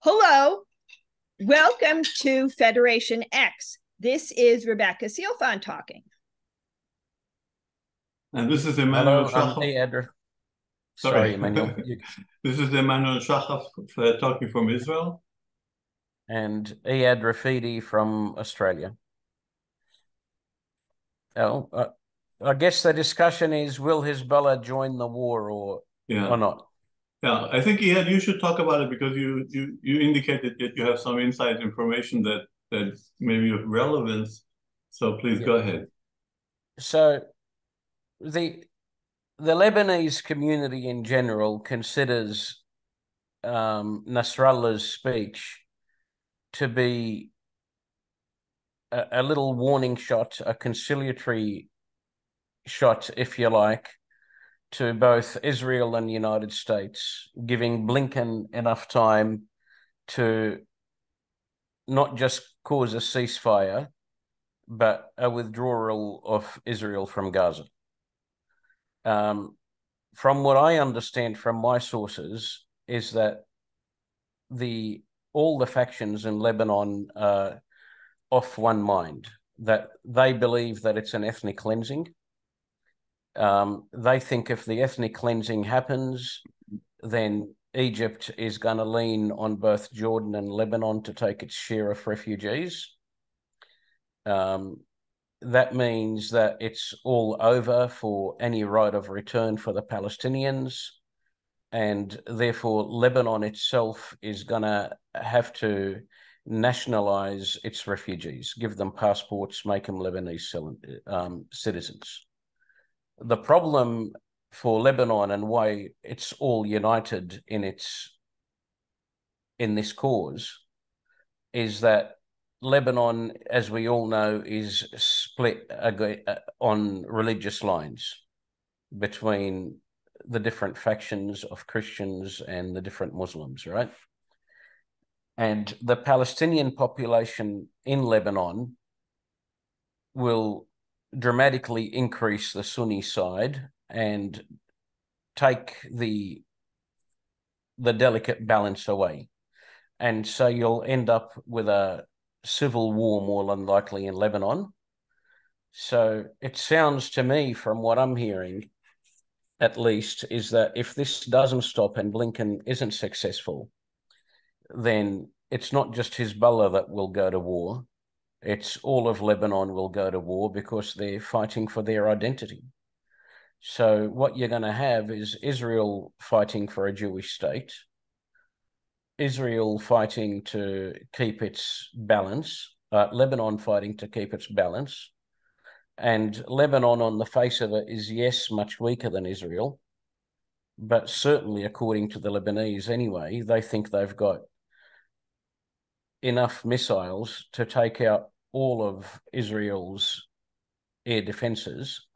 Hello, welcome to FederationX. This is Rebecca Sealfon talking. And this is Emmanuel Hello, I'm Shachov. Iyad. Sorry, Sorry, Emmanuel. This is Emmanuel Shachov talking from Israel. And Iyad Rafidi from Australia. Oh, I guess the discussion is, will Hezbollah join the war or not? Yeah, I think Iyad, you should talk about it because you indicated that you have some inside information that may be of relevance. So please go ahead. So the Lebanese community in general considers Nasrallah's speech to be a little warning shot, a conciliatory shot, if you like, to both Israel and the United States, giving Blinken enough time to not just cause a ceasefire, but a withdrawal of Israel from Gaza. From what I understand from my sources is that all the factions in Lebanon are off one mind, that they believe that it's an ethnic cleansing. They think if the ethnic cleansing happens, then Egypt is going to lean on both Jordan and Lebanon to take its share of refugees. That means that it's all over for any right of return for the Palestinians, and therefore Lebanon itself is going to have to nationalize its refugees, give them passports, make them Lebanese citizens. The problem for Lebanon and why it's all united in this cause is that Lebanon, as we all know, is split on religious lines between the different factions of Christians and the different Muslims, right? And the Palestinian population in Lebanon will dramatically increase the Sunni side and take the delicate balance away. And so you'll end up with a civil war more than likely in Lebanon. So it sounds to me, from what I'm hearing, at least, is that if this doesn't stop and Blinken isn't successful, then it's not just Hezbollah that will go to war. It's all of Lebanon will go to war because they're fighting for their identity. So what you're going to have is Israel fighting for a Jewish state, Israel fighting to keep its balance, Lebanon fighting to keep its balance. And Lebanon, on the face of it, is, yes, much weaker than Israel, but certainly, according to the Lebanese anyway, they think they've got enough missiles to take out all of Israel's air defenses,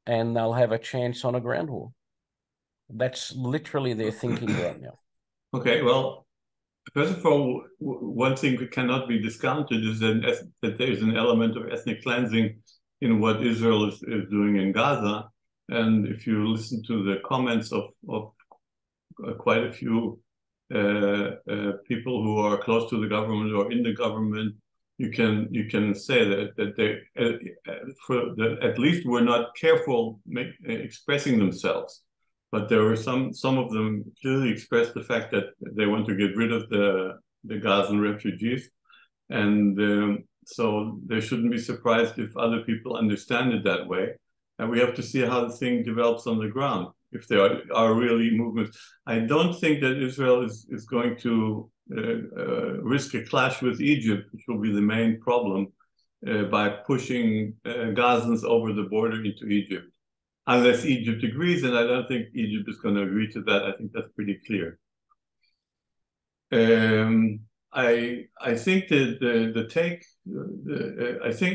and they'll have a chance on a ground war. That's literally their thinking right now. Okay, well, first of all, one thing that cannot be discounted is that there is an element of ethnic cleansing in what Israel is doing in Gaza. And if you listen to the comments of quite a few people who are close to the government or in the government, you can say that they at least were not careful expressing themselves. But there were some of them clearly expressed the fact that they want to get rid of the Gazan refugees. And so they shouldn't be surprised if other people understand it that way. And we have to see how the thing develops on the ground, if there are really movements. I don't think that Israel is going to risk a clash with Egypt, which will be the main problem, by pushing Gazans over the border into Egypt. Unless Egypt agrees, and I don't think Egypt is going to agree to that. I think that's pretty clear. I think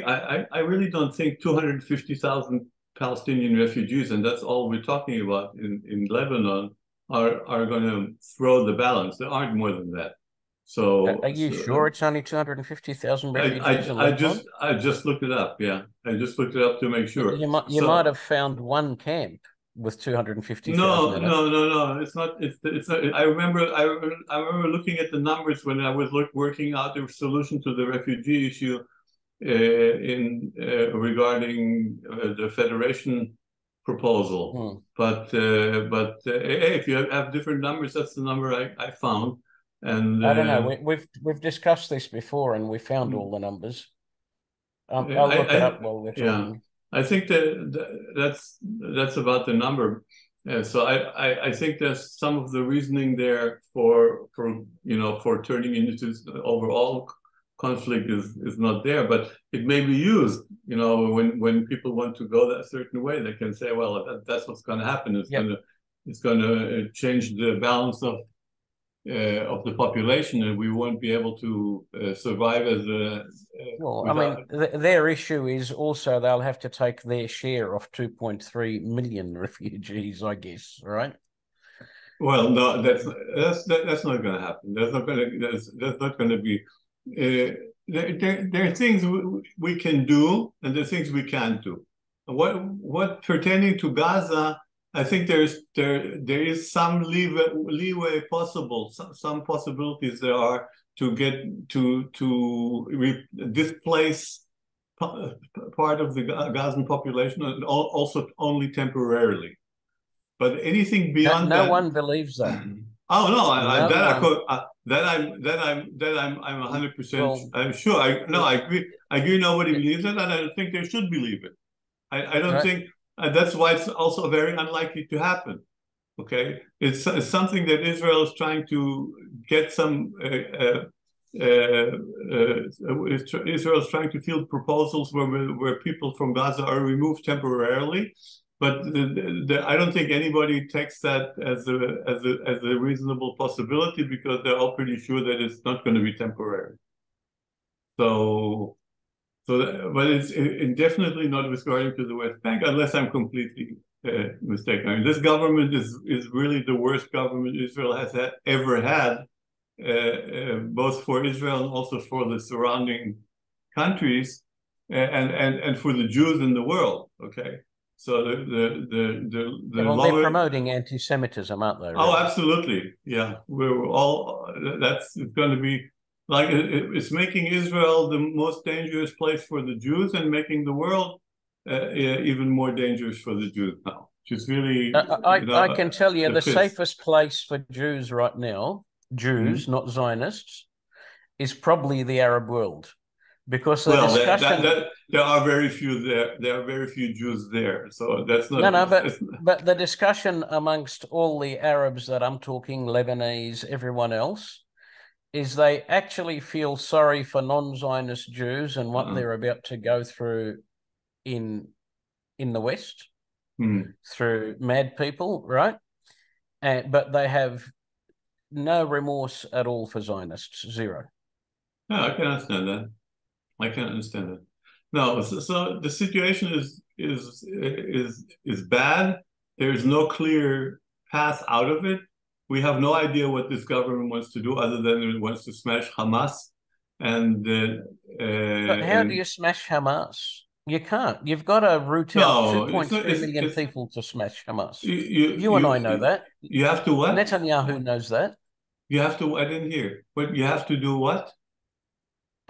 that I really don't think 250,000 Palestinian refugees, and that's all we're talking about in Lebanon, are going to throw the balance. There aren't more than that. So are you sure it's only 250,000 refugees in Lebanon? I just looked it up. Yeah, I just looked it up to make sure. You might have found one camp with 250,000 No, in it. no. It's not. It's not. I remember. I remember looking at the numbers when I was working out the solution to the refugee issue in regarding the federation proposal. But hey, if you have different numbers, that's the number I found. And I don't know. We've discussed this before, and we found all the numbers. I'll look it up while we're talking. Yeah, I think that's about the number. So I think there's some of the reasoning there for turning into overall conflict is not there, but it may be used. When people want to go that certain way, they can say, well, that's what's going to happen. It's going to change the balance of the population, and we won't be able to survive as a. I mean, their issue is also they'll have to take their share of 2.3 million refugees, I guess, right? Well, no, that's not going to happen. That's not going to be. There are things we can do, and there are things we can't do. What pertaining to Gaza, I think there is some leeway possible, some possibilities there are to get to displace part of the Gazan population, and also only temporarily. But anything beyond that, no one believes that. Oh no, I'm 100%. I'm sure. I agree. Nobody believes it, and I don't think they should believe it. I don't think. That's why it's also very unlikely to happen. Okay, it's something that Israel is trying to get some. Israel is trying to field proposals where people from Gaza are removed temporarily, but I don't think anybody takes that as a reasonable possibility, because they're all pretty sure that it's not going to be temporary. But it's definitely not with regarding to the West Bank, unless I'm completely mistaken. I mean, this government is really the worst government Israel has ever had, both for Israel and also for the surrounding countries, and for the Jews in the world. Okay, so they're promoting anti-Semitism, aren't they? Really? Oh, absolutely, yeah. We're all it's going to be. Like it's making Israel the most dangerous place for the Jews, and making the world even more dangerous for the Jews now. Which is really, I can tell you the safest place for Jews right now, not Zionists, is probably the Arab world, because the discussion. There are very few there. There are very few Jews there, so that's not. But the discussion amongst all the Arabs that I'm talking, Lebanese, everyone else, is they actually feel sorry for non-Zionist Jews and what they're about to go through in the West through mad people, right? But they have no remorse at all for Zionists, zero. No, I can understand that. No, so the situation is bad. There's no clear path out of it. We have no idea what this government wants to do, other than it wants to smash Hamas. But how do you smash Hamas? You can't. You've got to root out 2.3 million people to smash Hamas. You and I know that. You have to what? Netanyahu knows that. You have to. I didn't hear. But you have to do what?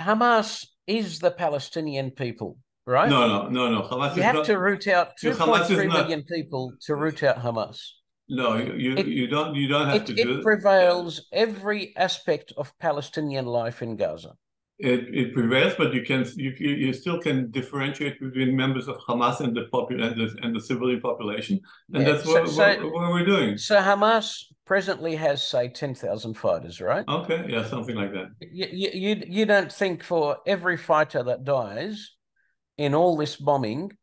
Hamas is the Palestinian people, right? No. Hamas you have to root out 2.3 million people to root out Hamas. No, you don't have to do it. It prevails every aspect of Palestinian life in Gaza. It prevails, but you still can differentiate between members of Hamas and the civilian population, and that's what we're doing. So Hamas presently has, say, 10,000 fighters, right? Okay, yeah, something like that. You don't think for every fighter that dies in all this bombing,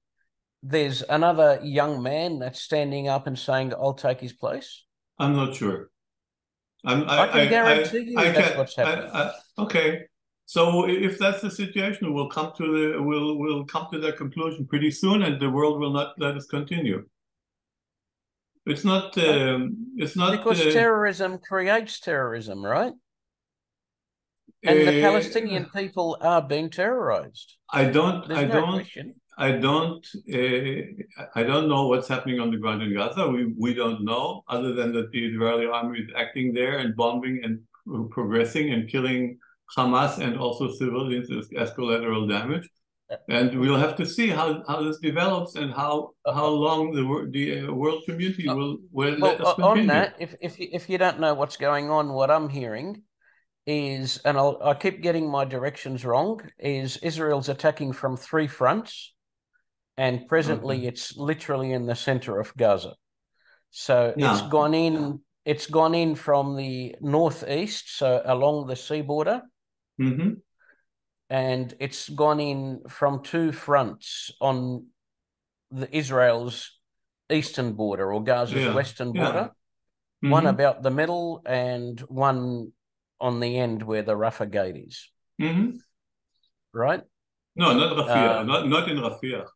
there's another young man that's standing up and saying, I'll take his place? I'm not sure. I can guarantee you that's what's happening. Okay. So if that's the situation, we'll come to that conclusion pretty soon, and the world will not let us continue. It's not because terrorism creates terrorism, right? And the Palestinian people are being terrorized. I don't I don't know what's happening on the ground in Gaza. We don't know, other than that the Israeli army is acting there and bombing and progressing and killing Hamas and also civilians as collateral damage. And we'll have to see how this develops and how long the world community will let us continue. On that, if you don't know what's going on, what I'm hearing is, and I keep getting my directions wrong, is Israel's attacking from 3 fronts, and presently it's literally in the center of Gaza. So it's gone in from the northeast, so along the sea border. Mm-hmm. And it's gone in from 2 fronts on Israel's eastern border or Gaza's western border. Mm-hmm. One about the middle and one on the end where the Rafah gate is. Mm-hmm. Right? No, not Rafah. Not in Rafah.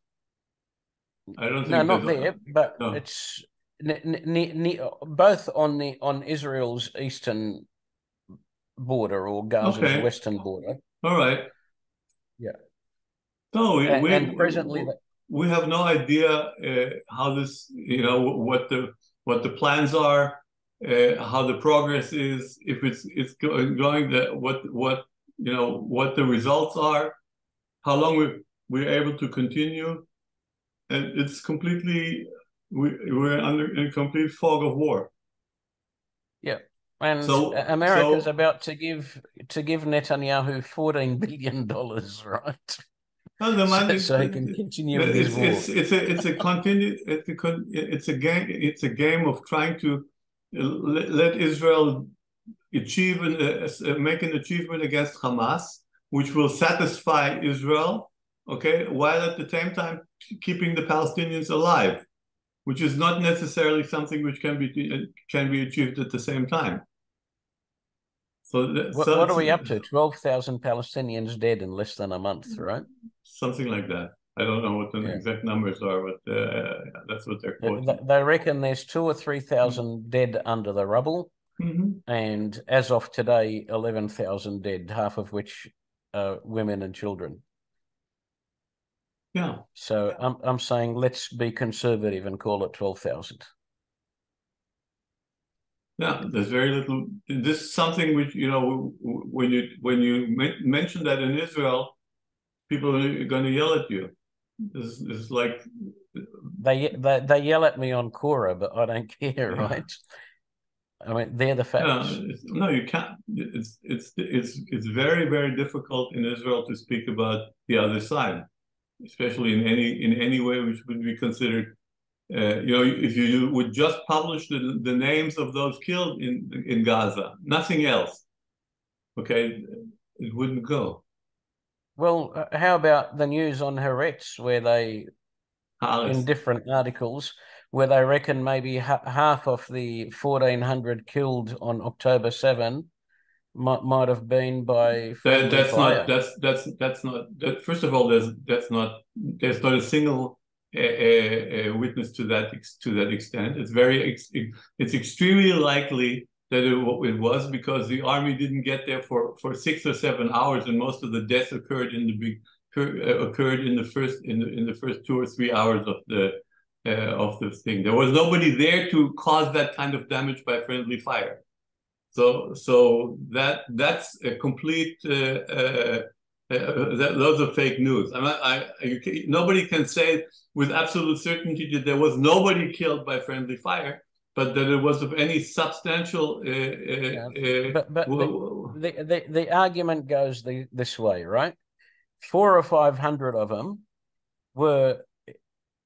I don't think. No, not there, but it's both on Israel's eastern border or Gaza's western border. All right. Yeah. So and presently we have no idea how this, what the plans are, how the progress is, if it's going what the results are, how long we're able to continue, and it's completely we're in a complete fog of war. Yeah. And America's about to give Netanyahu $14 billion, right? Well, the money, so he can continue with his war. It's a game of trying to let Israel achieve make an achievement against Hamas, which will satisfy Israel, while at the same time keeping the Palestinians alive, which is not necessarily something which can be achieved at the same time. So what are we up to? 12,000 Palestinians dead in less than a month, right? Something like that. I don't know what the exact numbers are, but that's what they're quoting. They reckon there's 2,000 or 3,000 dead under the rubble, and as of today, 11,000 dead, half of which are women and children. Yeah. So I'm saying let's be conservative and call it 12,000. Yeah, there's very little. This is something which when you mention that in Israel, people are going to yell at you. This is like they yell at me on Quora, but I don't care, right? I mean, they're the facts. No, you can't. It's very, very difficult in Israel to speak about the other side, especially in any way which would be considered. If you would just publish the names of those killed in Gaza, nothing else, it wouldn't go. Well, how about the news on Haaretz, where they, in different articles, where they reckon maybe half of the 1,400 killed on October 7 might have been by friendly fire. That's not. First of all, there's not a single witness to that extent. It's extremely likely that it was because the army didn't get there for 6 or 7 hours, and most of the deaths occurred in the first 2 or 3 hours of the thing. There was nobody there to cause that kind of damage by friendly fire. So that's a complete. Those are fake news. Nobody can say with absolute certainty that there was nobody killed by friendly fire, but that it was of any substantial. But the argument goes this way, right? 400 or 500 of them were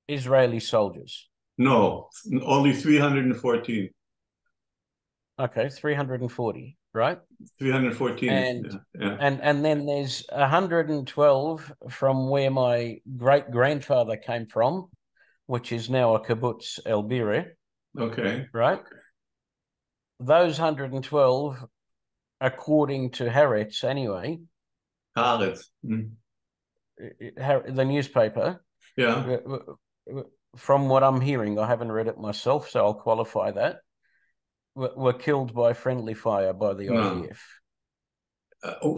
Israeli soldiers. No, only 314. Okay, 340, right? 314. And then there's 112 from where my great-grandfather came from, which is now a kibbutz El Bireh. Okay. Right? Those 112, according to Haaretz anyway. Haaretz. The newspaper. Yeah. From what I'm hearing, I haven't read it myself, so I'll qualify that. Were killed by friendly fire by the IDF.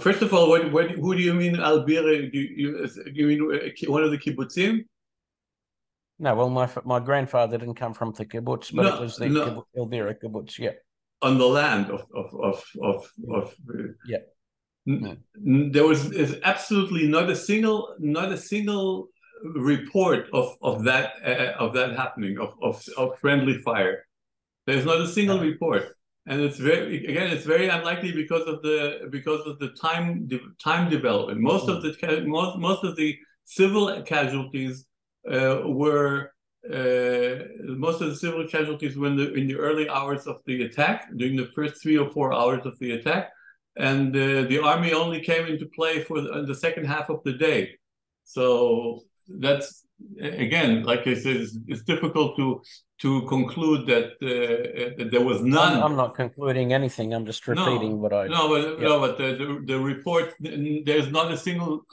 First of all, who do you mean Al-Bira? Do you mean one of the kibbutzim? No, well, my grandfather didn't come from the kibbutz, but it was the Al-Bira kibbutz. Yeah, on the land of yeah. There is absolutely not a single report of that happening of friendly fire. There's not a single report, and it's very unlikely because of the time development. Most of the civil casualties were in the early hours of the attack, during the first 3 or 4 hours of the attack, and the army only came into play for the second half of the day. So that's, again, like I said, it's difficult to conclude that there was none. I'm not concluding anything. I'm just repeating what I. But the report, there's not a single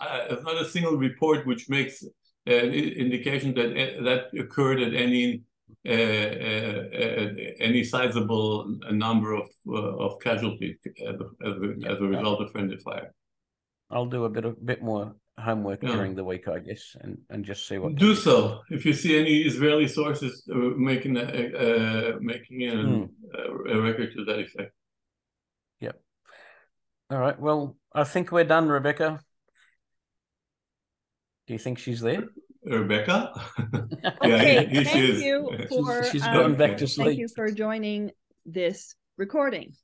report which makes indication that occurred at any sizable number of casualties as a result of friendly fire. I'll do a bit more homework during the week, I guess, and just see what. Do so if you see any Israeli sources making a record to that effect. Yep. All right. Well, I think we're done, Rebecca. Do you think she's there? Rebecca? Okay, thank you for she's gone back to sleep. Thank you for joining this recording.